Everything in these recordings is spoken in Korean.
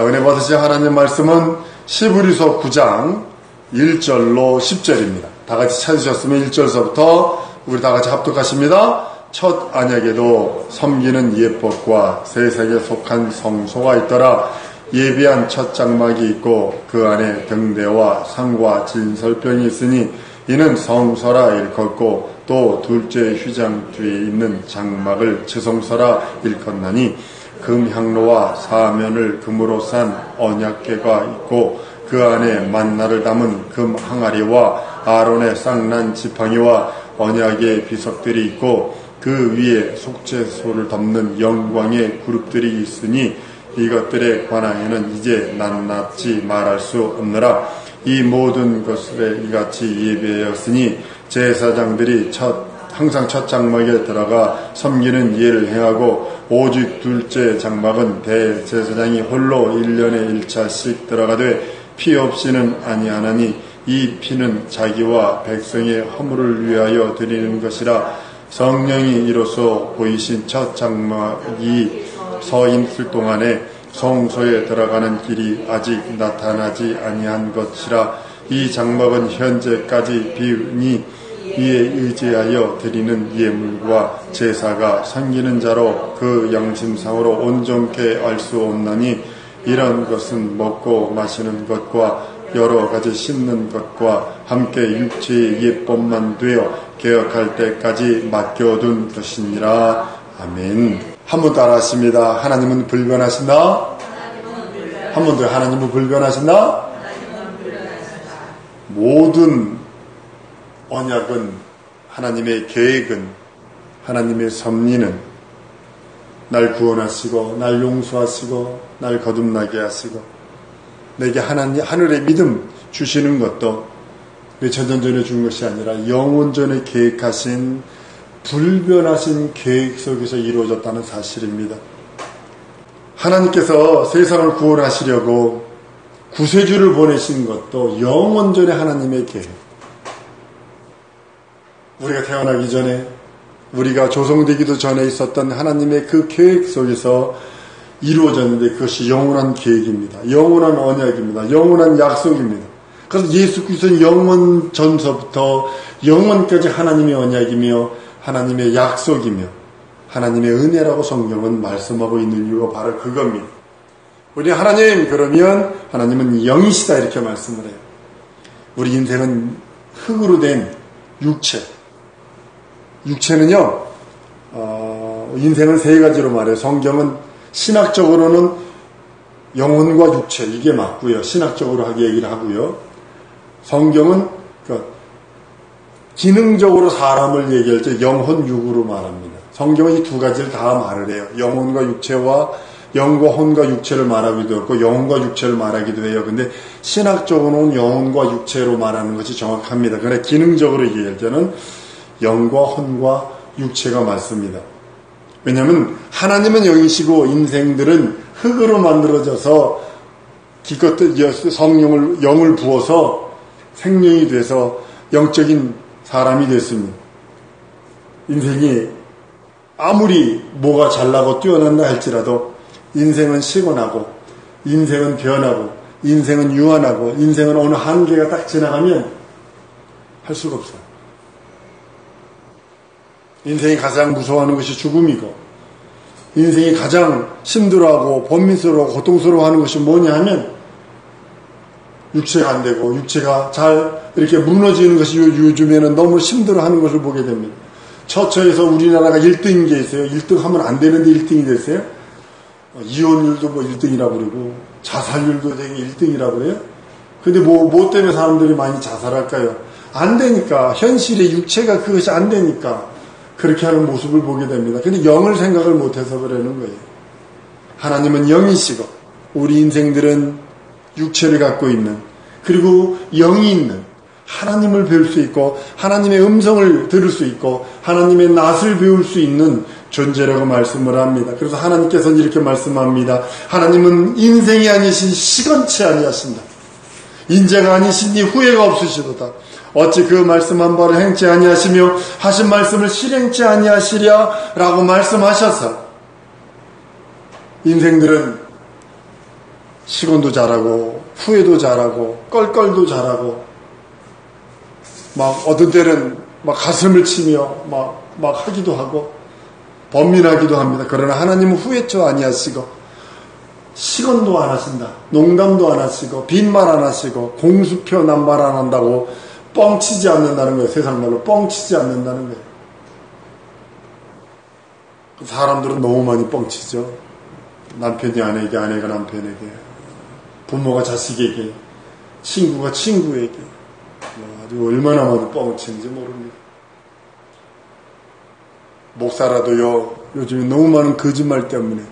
은혜 받으신 하나님 말씀은 히브리서 9장 1절로 10절입니다. 다 같이 찾으셨으면 1절서부터 우리 다 같이 합독하십니다. 첫 언약에도 섬기는 예법과 세색에 속한 성소가 있더라. 예비한 첫 장막이 있고 그 안에 등대와 상과 진설병이 있으니 이는 성소라 일컫고 또 둘째 휘장 뒤에 있는 장막을 지성소라 일컫나니 금향로와 사면을 금으로 싼 언약궤가 있고 그 안에 만나를 담은 금 항아리와 아론의 쌍난 지팡이와 언약의 비석들이 있고 그 위에 속죄소를 덮는 영광의 그룹들이 있으니 이것들에 관하여는 이제 낱낱이 말할 수 없느라. 이 모든 것들에 이같이 예배하였으니 제사장들이 항상 첫 장막에 들어가 섬기는 예를 행하고 오직 둘째 장막은 대제사장이 홀로 1년에 1차씩 들어가되 피 없이는 아니하나니 이 피는 자기와 백성의 허물을 위하여 드리는 것이라. 성령이 이로써 보이신 첫 장막이 서 있을 동안에 성소에 들어가는 길이 아직 나타나지 아니한 것이라. 이 장막은 현재까지 비으니 이에 의지하여 드리는 예물과 제사가 섬기는 자로 그 양심상으로 온전케 알 수 없나니 이런 것은 먹고 마시는 것과 여러 가지 씹는 것과 함께 육체의 예법만 되어 개혁할 때까지 맡겨둔 것이니라. 아멘. 한 번 따라 하십니다. 하나님은 불변하신다. 한 번 더. 하나님은 불변하신다. 모든 언약은, 하나님의 계획은, 하나님의 섭리는 날 구원하시고 날 용서하시고 날 거듭나게 하시고 내게 하늘의 믿음 주시는 것도 내 전전전에 준 것이 아니라 영원전에 계획하신 불변하신 계획 속에서 이루어졌다는 사실입니다. 하나님께서 세상을 구원하시려고 구세주를 보내신 것도 영원전에 하나님의 계획. 우리가 태어나기 전에, 우리가 조성되기도 전에 있었던 하나님의 그 계획 속에서 이루어졌는데 그것이 영원한 계획입니다. 영원한 언약입니다. 영원한 약속입니다. 그래서 예수 그리스도는 영원 전서부터 영원까지 하나님의 언약이며 하나님의 약속이며 하나님의 은혜라고 성경은 말씀하고 있는 이유가 바로 그겁니다. 우리 하나님, 그러면 하나님은 영이시다 이렇게 말씀을 해요. 우리 인생은 흙으로 된 육체. 육체는요, 인생은 세 가지로 말해요. 성경은 신학적으로는 영혼과 육체, 이게 맞고요. 신학적으로 하게 얘기를 하고요. 성경은 기능적으로 사람을 얘기할 때 영혼, 육으로 말합니다. 성경은 이 두 가지를 다 말을 해요. 영혼과 육체와 영과 혼과 육체를 말하기도 하고 영혼과 육체를 말하기도 해요. 근데 신학적으로는 영혼과 육체로 말하는 것이 정확합니다. 그러나 기능적으로 얘기할 때는 영과 혼과 육체가 맞습니다. 왜냐하면 하나님은 영이시고 인생들은 흙으로 만들어져서 기껏 성령을, 영을 부어서 생명이 돼서 영적인 사람이 됐습니다. 인생이 아무리 뭐가 잘나고 뛰어난다 할지라도 인생은 시곤하고 인생은 변하고 인생은 유한하고 인생은 어느 한계가 딱 지나가면 할 수가 없어요. 인생이 가장 무서워하는 것이 죽음이고 인생이 가장 힘들어하고 번민스러워하고 고통스러워하는 것이 뭐냐 하면 육체가 안 되고 육체가 잘 이렇게 무너지는 것이 요즘에는 너무 힘들어하는 것을 보게 됩니다. 처처에서 우리나라가 1등인 게 있어요. 1등 하면 안 되는데 1등이 됐어요. 이혼율도 뭐 1등이라고 그러고 자살률도 되게 1등이라고 그래요. 근데 뭐 때문에 사람들이 많이 자살할까요? 안 되니까. 현실의 육체가 그것이 안 되니까 그렇게 하는 모습을 보게 됩니다. 근데 영을 생각을 못해서 그러는 거예요. 하나님은 영이시고 우리 인생들은 육체를 갖고 있는, 그리고 영이 있는, 하나님을 배울 수 있고 하나님의 음성을 들을 수 있고 하나님의 낯을 배울 수 있는 존재라고 말씀을 합니다. 그래서 하나님께서는 이렇게 말씀합니다. 하나님은 인생이 아니신 시건치 아니하신다. 인재가 아니시니 후회가 없으시도다. 어찌 그 말씀한 바를 행치 아니하시며 하신 말씀을 실행치 아니하시랴 라고 말씀하셔서 인생들은 시건도 잘하고 후회도 잘하고 껄껄도 잘하고 막 어떤 때는 막 가슴을 치며 막 하기도 하고 번민하기도 합니다. 그러나 하나님은 후회처 아니하시고 시건도 안 하신다. 농담도 안 하시고 빈말 안 하시고 공수표 남발 안 한다고 뻥치지 않는다는 거예요. 세상 말로 뻥치지 않는다는 거예요. 사람들은 너무 많이 뻥치죠. 남편이 아내에게, 아내가 남편에게, 부모가 자식에게, 친구가 친구에게 아주 얼마나 많이 뻥치는지 모릅니다. 목사라도요, 요즘에 너무 많은 거짓말 때문에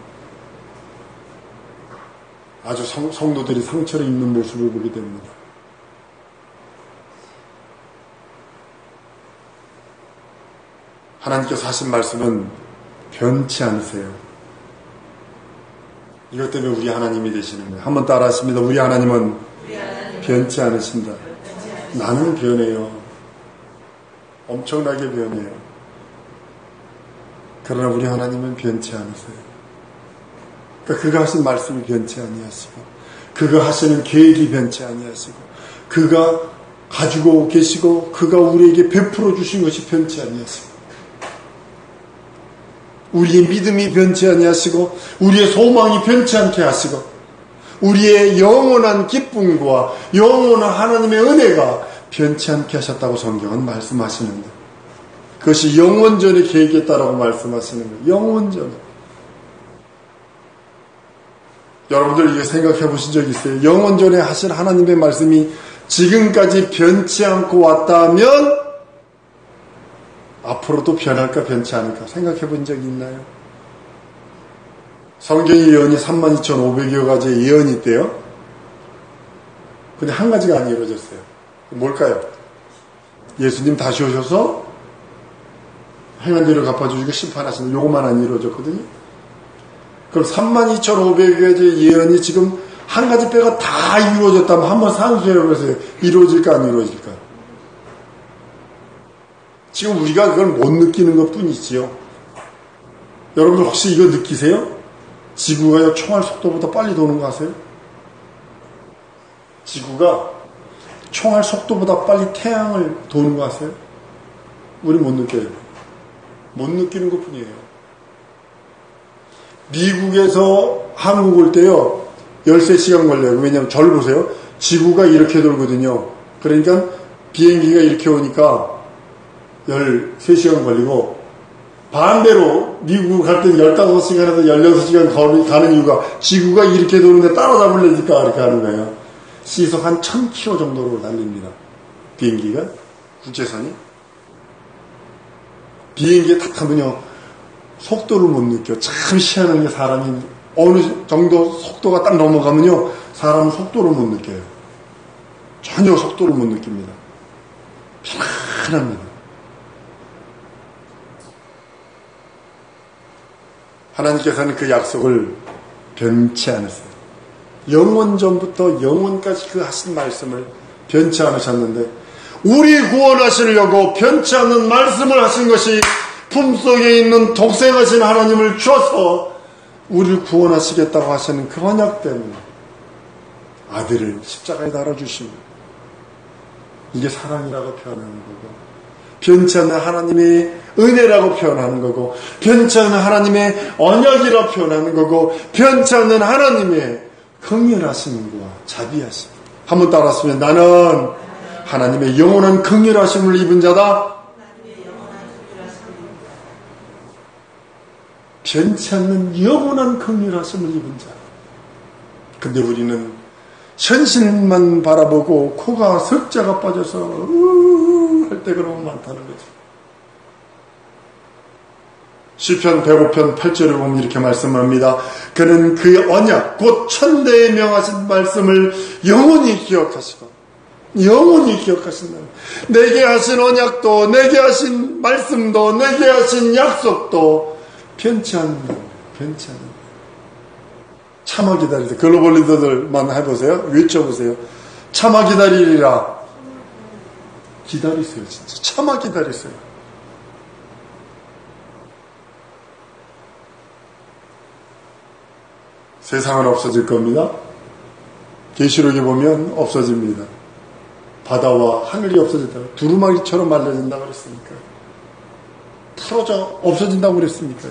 아주 성도들이 상처를 입는 모습을 보게 됩니다. 하나님께서 하신 말씀은 변치 않으세요. 이것 때문에 우리 하나님이 되시는 거예요. 한번 따라 하십니다. 우리 하나님은 변치 않으신다. 나는 변해요. 엄청나게 변해요. 그러나 우리 하나님은 변치 않으세요. 그러니까 그가 하신 말씀이 변치 아니하시고, 그가 하시는 계획이 변치 아니하시고, 그가 가지고 계시고, 그가 우리에게 베풀어 주신 것이 변치 아니하시고, 우리의 믿음이 변치 아니하시고, 우리의 소망이 변치 않게 하시고, 우리의 영원한 기쁨과 영원한 하나님의 은혜가 변치 않게 하셨다고 성경은 말씀하시는데, 그것이 영원전에 계획했다라고 말씀하시는 거예요. 영원전에. 여러분들 이거 생각해 보신 적 있어요? 영원전에 하신 하나님의 말씀이 지금까지 변치 않고 왔다면 앞으로도 변할까 변치 않을까 생각해 본 적이 있나요? 성경의 예언이 32,500여 가지의 예언이 있대요. 근데 한 가지가 안 이루어졌어요. 뭘까요? 예수님 다시 오셔서 행한 대로 갚아주시고 심판하시는 요것만 안 이루어졌거든요. 그럼 32,500가지의 예언이 지금 한 가지 빼가 다 이루어졌다면 한번 산수해 보세요. 이루어질까 안 이루어질까? 지금 우리가 그걸 못 느끼는 것 뿐이지요. 여러분 혹시 이거 느끼세요? 지구가 총알 속도보다 빨리 도는 거 아세요? 지구가 총알 속도보다 빨리 태양을 도는 거 아세요? 우리 못 느껴요. 못 느끼는 것 뿐이에요. 미국에서 한국 올 때요, 13시간 걸려요. 왜냐면 저를 보세요. 지구가 이렇게 돌거든요. 그러니까 비행기가 이렇게 오니까 13시간 걸리고, 반대로 미국 갈 때는 15시간에서 16시간 가는 이유가 지구가 이렇게 도는데 따라잡으려니까 이렇게 하는 거예요. 시속 한 1000km 정도로 달립니다. 비행기가, 국제선이. 비행기에 탁 타면요, 속도를 못 느껴. 참 희한한 게 사람이 어느 정도 속도가 딱 넘어가면요, 사람은 속도를 못 느껴요. 전혀 속도를 못 느낍니다. 편안합니다. 하나님께서는 그 약속을 변치 않으세요. 영원전부터 영원까지 그 하신 말씀을 변치 않으셨는데, 우리 구원하시려고 변치 않는 말씀을 하신 것이 품속에 있는 독생하신 하나님을 주어서 우리를 구원하시겠다고 하시는 그 언약 때문에 아들을 십자가에 달아주십니다. 이게 사랑이라고 표현하는 거고, 변치 않는 하나님의 은혜라고 표현하는 거고, 변치 않는 하나님의 언약이라고 표현하는 거고, 변치 않는 하나님의 긍휼하심과 자비하심. 한번 따라하시면, 나는 하나님의 영원한 긍휼하심을 입은 자다. 변치 않는 영원한 긍휼하심을 입은 자. 근데 우리는 현실만 바라보고 코가 석자가 빠져서 할 때가 너무 많다는 거죠. 시편 105편 8절에 보면 이렇게 말씀합니다. 그는 그 언약 곧 천대에 명하신 말씀을 영원히 기억하시고, 영원히 기억하신다. 내게 하신 언약도, 내게 하신 말씀도, 내게 하신 약속도 변치 않는다. 변치 않는다. 참아 기다리세요. 글로벌 리더들만 해보세요. 외쳐보세요. 참아 기다리리라. 기다리세요. 진짜 참아 기다리세요. 세상은 없어질 겁니다. 계시록에 보면 없어집니다. 바다와 하늘이 없어졌다. 두루마기처럼 말라진다고 그랬으니까. 풀어져 없어진다고 그랬으니까.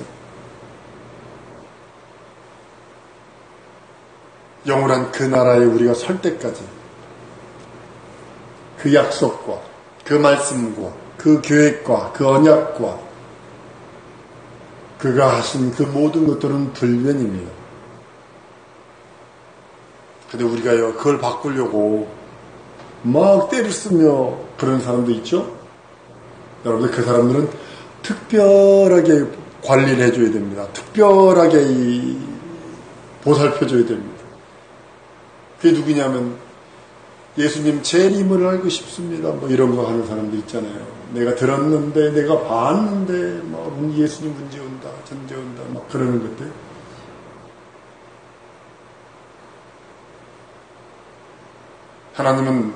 영원한 그 나라에 우리가 설 때까지 그 약속과 그 말씀과 그 계획과 그 언약과 그가 하신 그 모든 것들은 불변입니다. 근데 우리가요, 그걸 바꾸려고 막 때를 쓰며 그런 사람도 있죠? 여러분들, 그 사람들은 특별하게 관리를 해줘야 됩니다. 특별하게 보살펴줘야 됩니다. 그게 누구냐면, 예수님 재림을 알고 싶습니다. 뭐 이런 거 하는 사람도 있잖아요. 내가 들었는데, 내가 봤는데, 뭐 예수님 문제 온다, 전제 온다, 막 그러는 것들. 하나님은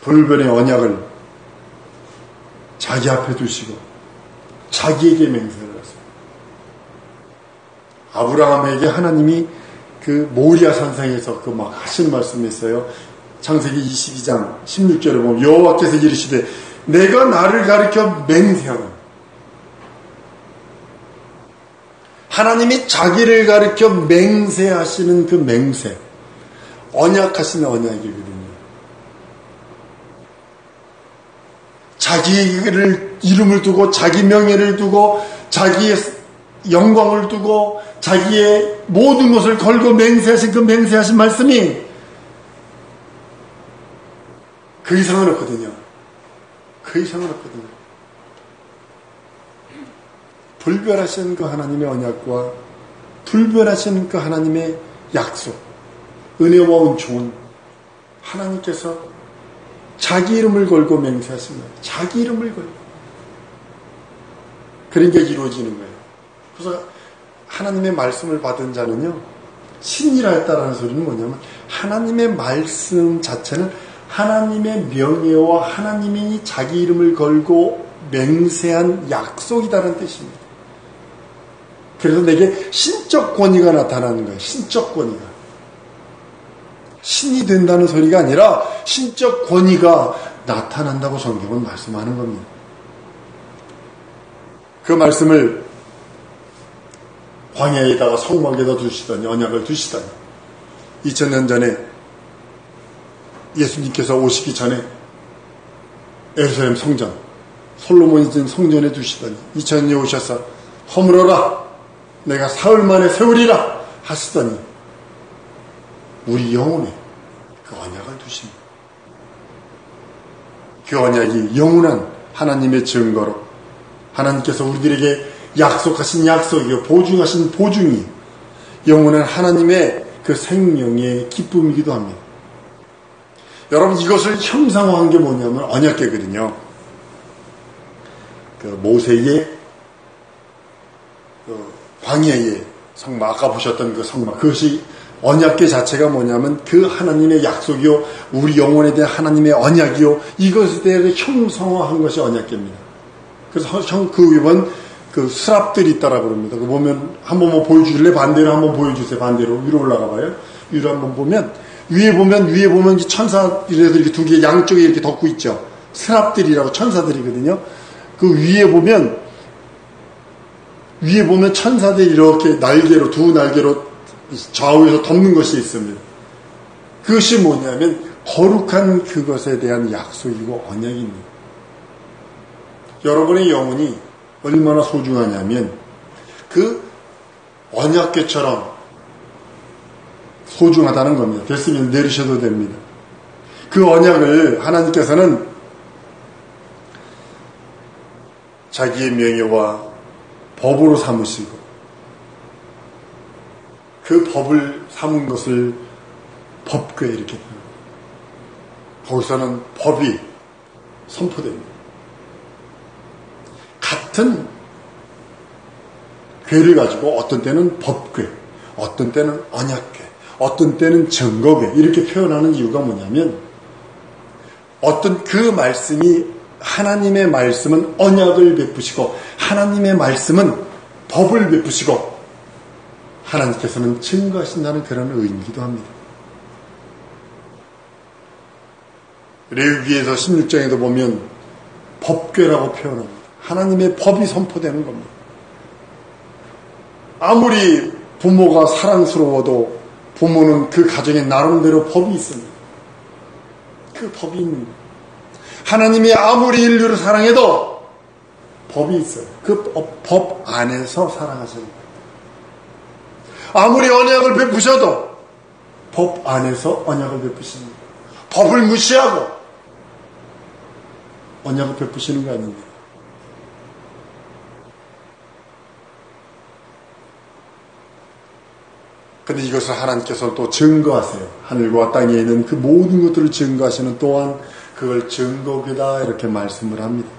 불변의 언약을 자기 앞에 두시고 자기에게 맹세를 하세요. 아브라함에게 하나님이 그 모리아 산상에서 그 막 하신 말씀이 있어요. 창세기 22장 16절에 보면 여호와께서 이르시되 내가 나를 가리켜 맹세하노. 하나님이 자기를 가리켜 맹세하시는 그 맹세, 언약하시는 언약이거든요. 자기를 이름을 두고 자기 명예를 두고 자기의 영광을 두고 자기의 모든 것을 걸고 맹세하신 그 맹세하신 말씀이 그 이상은 없거든요. 그 이상은 없거든요. 불별하신 그 하나님의 언약과 불별하신 그 하나님의 약속, 은혜와 은총은 하나님께서 자기 이름을 걸고 맹세하신 거예요. 자기 이름을 걸고. 그런 게 이루어지는 거예요. 그래서 하나님의 말씀을 받은 자는요, 신이라 했다라는 소리는 뭐냐면 하나님의 말씀 자체는 하나님의 명예와 하나님이 자기 이름을 걸고 맹세한 약속이다라는 뜻입니다. 그래서 내게 신적 권위가 나타나는 거예요. 신적 권위가. 신이 된다는 소리가 아니라 신적 권위가 나타난다고 성경은 말씀하는 겁니다. 그 말씀을 광야에다가 성막에다 두시더니, 언약을 두시더니 2000년 전에 예수님께서 오시기 전에 예루살렘 성전, 솔로몬이 지은 성전에 두시더니 2000년에 오셔서 허물어라, 내가 사흘 만에 세우리라 하시더니 우리 영혼에 그 언약을 두십니다. 그 언약이 영원한 하나님의 증거로 하나님께서 우리들에게 약속하신 약속이요, 보증하신 보증이 영원한 하나님의 그 생명의 기쁨이기도 합니다. 여러분, 이것을 형상화한 게 뭐냐면 언약궤거든요. 그 모세의 그 광야의 성막, 아까 보셨던 그 성막, 그것이 언약궤 자체가 뭐냐면 그 하나님의 약속이요, 우리 영혼에 대한 하나님의 언약이요, 이것에 대해서 형상화한 것이 언약궤입니다. 그래서 그 위에 그 수랍들이 있다라고 그럽니다. 그 보면 한번 뭐 보여주실래? 반대로 한번 보여주세요. 반대로 위로 올라가 봐요. 위로 한번 보면 위에 보면 천사들이 이렇게 두 개 양쪽에 이렇게 덮고 있죠. 수랍들이라고 천사들이거든요. 그 위에 보면 천사들이 이렇게 날개로, 두 날개로 좌우에서 덮는 것이 있습니다. 그것이 뭐냐면 거룩한 그것에 대한 약속이고 언약입니다. 여러분의 영혼이 얼마나 소중하냐면 그 언약궤처럼 소중하다는 겁니다. 됐으면 내리셔도 됩니다. 그 언약을 하나님께서는 자기의 명예와 법으로 삼으시고 그 법을 삼은 것을 법궤 이렇게 표현합니다. 거기서는 법이 선포됩니다. 같은 궤를 가지고 어떤 때는 법궤, 어떤 때는 언약궤, 어떤 때는 증거궤 이렇게 표현하는 이유가 뭐냐면 어떤 그 말씀이 하나님의 말씀은 언약을 베푸시고 하나님의 말씀은 법을 베푸시고 하나님께서는 증거하신다는 그런 의미이기도 합니다. 레위기에서 16장에도 보면 법궤라고 표현합니다. 하나님의 법이 선포되는 겁니다. 아무리 부모가 사랑스러워도 부모는 그 가정에 나름대로 법이 있습니다. 그 법이 있는 거예요. 하나님이 아무리 인류를 사랑해도 법이 있어요. 그 법 안에서 사랑하시는 거예요. 아무리 언약을 베푸셔도 법 안에서 언약을 베푸시는 거예요. 법을 무시하고 언약을 베푸시는 거 아닙니다. 근데 이것을 하나님께서 또 증거하세요. 하늘과 땅에 있는 그 모든 것들을 증거하시는 또한 그걸 증거궤다 이렇게 말씀을 합니다.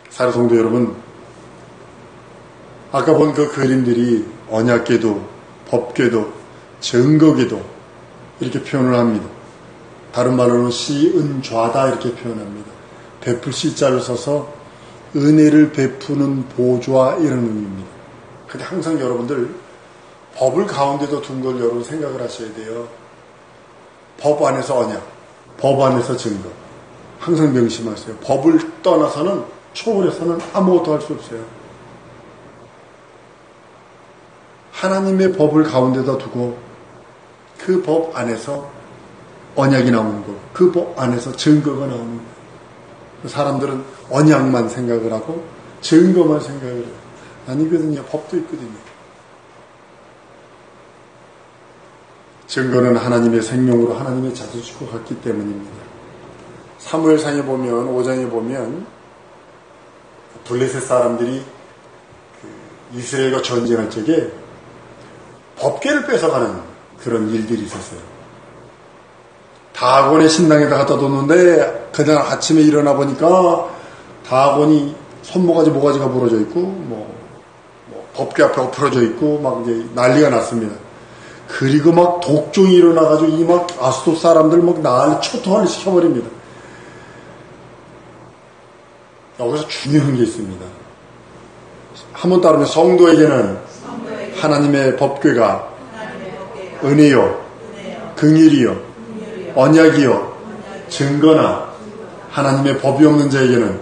사랑하는 성도 여러분, 아까 본 그 그림들이 언약궤도, 법궤도, 증거궤도 이렇게 표현을 합니다. 다른 말로는 시은좌다 이렇게 표현합니다. 베풀 시자를 써서 은혜를 베푸는 보좌 이런 의미입니다. 근데 항상 여러분들 법을 가운데도 둔 걸 여러분 생각을 하셔야 돼요. 법 안에서 언약, 법 안에서 증거. 항상 명심하세요. 법을 떠나서는 초월해서는 아무것도 할 수 없어요. 하나님의 법을 가운데다 두고 그 법 안에서 언약이 나오는 거, 그 법 안에서 증거가 나오는 거예요. 사람들은 언약만 생각을 하고 증거만 생각을 해요. 아니거든요. 법도 있거든요. 증거는 하나님의 생명으로 하나님의 자주시고 갔기 때문입니다. 사무엘상에 보면 5장에 보면 블레셋 사람들이 이스라엘과 전쟁할 적에 법궤를 뺏어가는 그런 일들이 있었어요. 다곤의 신당에다 갖다 뒀는데 그날 아침에 일어나 보니까 다곤이 손모가지 모가지가 부러져 있고 법궤 앞에 엎어져 있고 막 이제 난리가 났습니다. 그리고 막 독종이 일어나가지고 이 막 아수도 사람들 막 난리 초토화를 시켜버립니다. 여기서 중요한 게 있습니다. 한번 따르면 성도에게는 하나님의 법궤가 은혜요, 긍휼이요, 언약이요, 증거나 하나님의 법이 없는 자에게는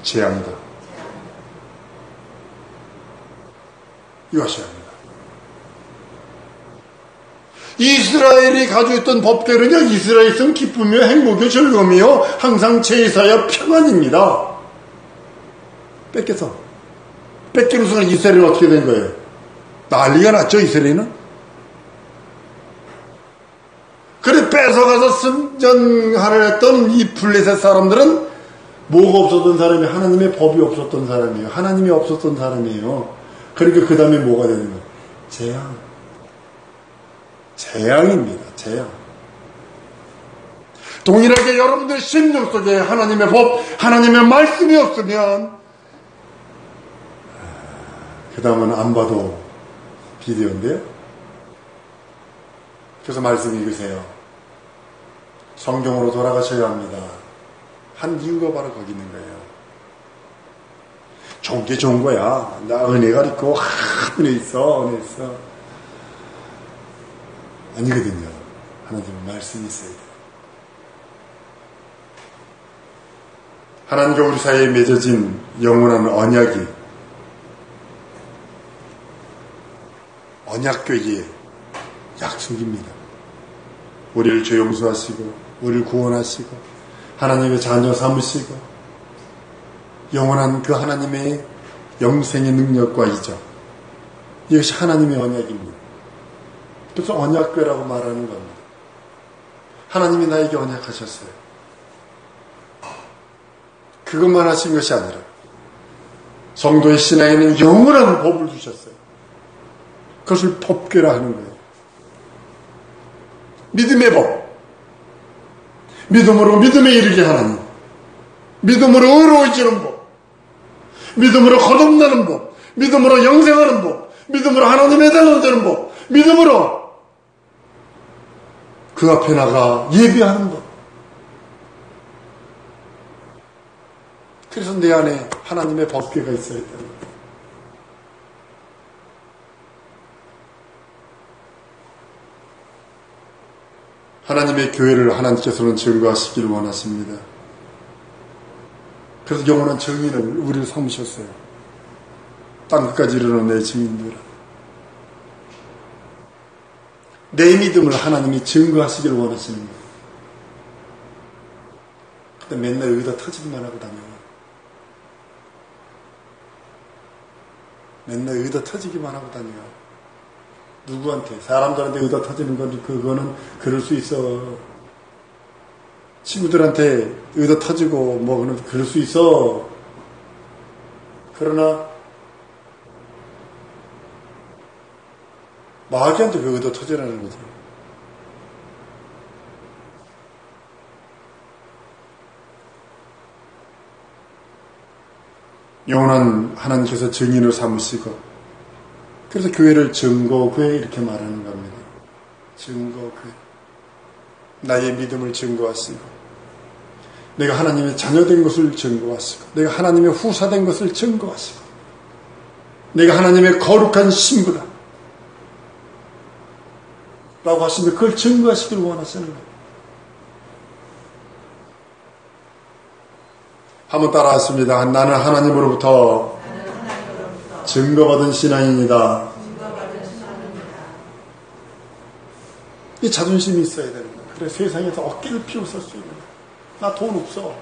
재앙이다. 이거 하셔야 합니다. 이스라엘이 가지고 있던 법궤는요, 이스라엘이 있으면 기쁨이요, 행복이요, 즐거움이요, 항상 제사여 평안입니다. 뺏기는 순간 이스라엘은 어떻게 된 거예요? 난리가 났죠, 이스라엘은? 그래, 뺏어가서 승전하려 했던 이 블레셋 사람들은 뭐가 없었던 사람이에요? 하나님의 법이 없었던 사람이에요. 하나님이 없었던 사람이에요. 그러니까 그 다음에 뭐가 되는 거예요? 재앙입니다. 재앙. 동일하게 여러분들 심령 속에 하나님의 법, 하나님의 말씀이 없으면 그 다음은 안 봐도 비디오인데요. 그래서 말씀 읽으세요. 성경으로 돌아가셔야 합니다. 한 이유가 바로 거기 있는 거예요. 좋은 게 좋은 거야. 나 은혜가 있고 은혜 있어. 아니거든요. 하나님의 말씀이 있어야 돼요. 하나님과 우리 사이에 맺어진 영원한 언약이 언약궤의 약속입니다. 우리를 죄 용서하시고 우리를 구원하시고 하나님의 자녀 삼으시고 영원한 그 하나님의 영생의 능력과 이적, 이것이 하나님의 언약입니다. 그래서 언약궤라고 말하는 겁니다. 하나님이 나에게 언약하셨어요. 그것만 하신 것이 아니라 성도의 신앙에는 영원한 법을 주셨어요. 그것을 법궤라 하는 거예요. 믿음의 법, 믿음으로 믿음에 이르게 하나님, 믿음으로 의로워지는 법, 믿음으로 거듭나는 법, 믿음으로 영생하는 법, 믿음으로 하나님의 자녀가 되는 법, 믿음으로 그 앞에 나가 예비하는 법. 그래서 내 안에 하나님의 법궤가 있어야 됩니다. 하나님의 교회를 하나님께서는 증거하시기를 원하십니다. 그래서 영원한 증인을 우리를 삼으셨어요. 땅끝까지 이르는 내 증인들아. 내 믿음을 하나님이 증거하시기를 원하시는 거예요. 근데 맨날 여기다 터지기만 하고 다녀요. 맨날 여기다 터지기만 하고 다녀요. 누구한테? 사람들한테 의다 터지는 건 그거는 그럴 수 있어. 친구들한테 의다 터지고 뭐 그럴 수 있어. 그러나 마귀한테 그 의다 터지라는 거지. 영원한 하나님께서 증인을 삼으시고, 그래서 교회를 증거교회 이렇게 말하는 겁니다. 증거교회. 나의 믿음을 증거하시고, 내가 하나님의 자녀된 것을 증거하시고, 내가 하나님의 후사된 것을 증거하시고, 내가 하나님의 거룩한 신부다 라고 하시면 그걸 증거하시길 원하시는 거예요. 한번 따라하십니다. 나는 하나님으로부터 증거받은 신앙인이다. 이 자존심이 있어야 되는 거야. 그래 세상에서 어깨를 피워 설 수 있는 거야. 나 돈 없어.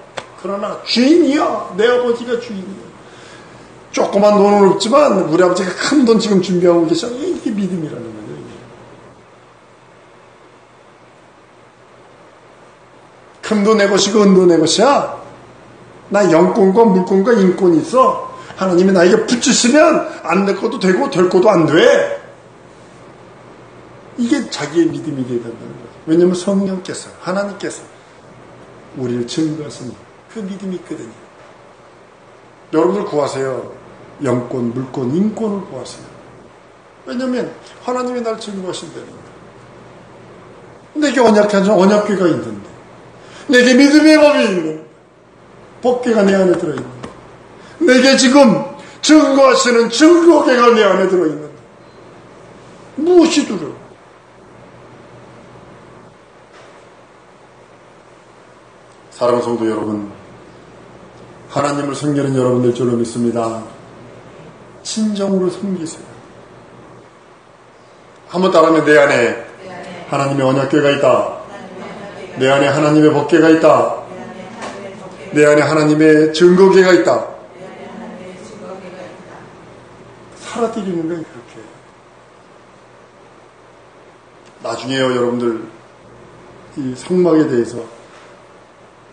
그러나 주인이야. 내 아버지가 주인이야. 조그만 돈은 없지만 우리 아버지가 큰 돈 지금 준비하고 계셔. 이게 믿음이라는 거예요. 금도 내 것이고 은도 내 것이야. 나 영권과 물권과 인권이 있어. 하나님이 나에게 붙이시면 안 될 것도 되고 될 것도 안 돼. 이게 자기의 믿음이 되야 된다는 거죠. 왜냐하면 성령께서, 하나님께서 우리를 증거하시니 그 믿음이 있거든요. 여러분들 구하세요. 영권, 물권, 인권을 구하세요. 왜냐하면 하나님이 날 증거하신다는 거예요. 내게 언약궤가 있는데, 내게 믿음의 법이 있는 법궤가 내 안에 들어있는, 내게 지금 증거하시는 증거궤가 내 안에 들어있는, 무엇이 두려워? 사랑하는 성도 여러분, 하나님을 섬기는 여러분들 줄로 믿습니다. 진정으로 섬기세요. 한번 따라하면 내 안에 하나님의 언약궤가 있다. 내 안에 하나님의 법궤가 있다. 내 안에 하나님의 증거궤가 있다. 살아드리는 건 그렇게. 나중에요, 여러분들 이 성막에 대해서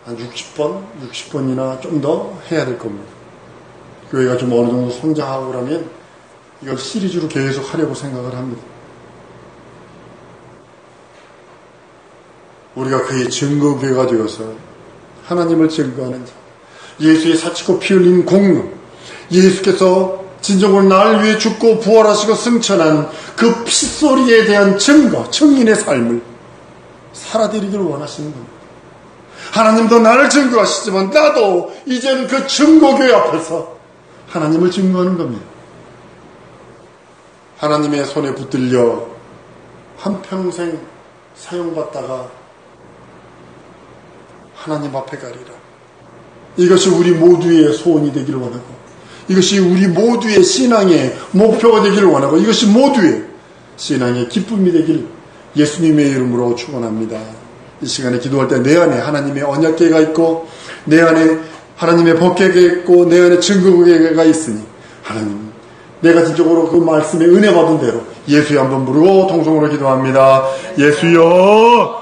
한 60번이나 좀 더 해야 될 겁니다. 교회가 좀 어느 정도 성장하고 그러면 이걸 시리즈로 계속 하려고 생각을 합니다. 우리가 그의 증거교회가 되어서 하나님을 증거하는 자, 예수의 사치고 피 흘린 공로, 예수께서 진정으로 나를 위해 죽고 부활하시고 승천한 그 피소리에 대한 증거, 증인의 삶을 살아드리기를 원하시는 겁니다. 하나님도 나를 증거하시지만 나도 이제는 그 증거교회 앞에서 하나님을 증거하는 겁니다. 하나님의 손에 붙들려 한평생 사용받다가 하나님 앞에 가리라. 이것이 우리 모두의 소원이 되기를 원하고, 이것이 우리 모두의 신앙의 목표가 되기를 원하고, 이것이 모두의 신앙의 기쁨이 되길 예수님의 이름으로 축원합니다. 이 시간에 기도할 때 내 안에 하나님의 언약궤가 있고, 내 안에 하나님의 법궤가 있고, 내 안에 증거궤가 있으니 하나님, 내가 진정으로 그 말씀에 은혜 받은 대로 예수여 한번 부르고 통성으로 기도합니다. 예수여.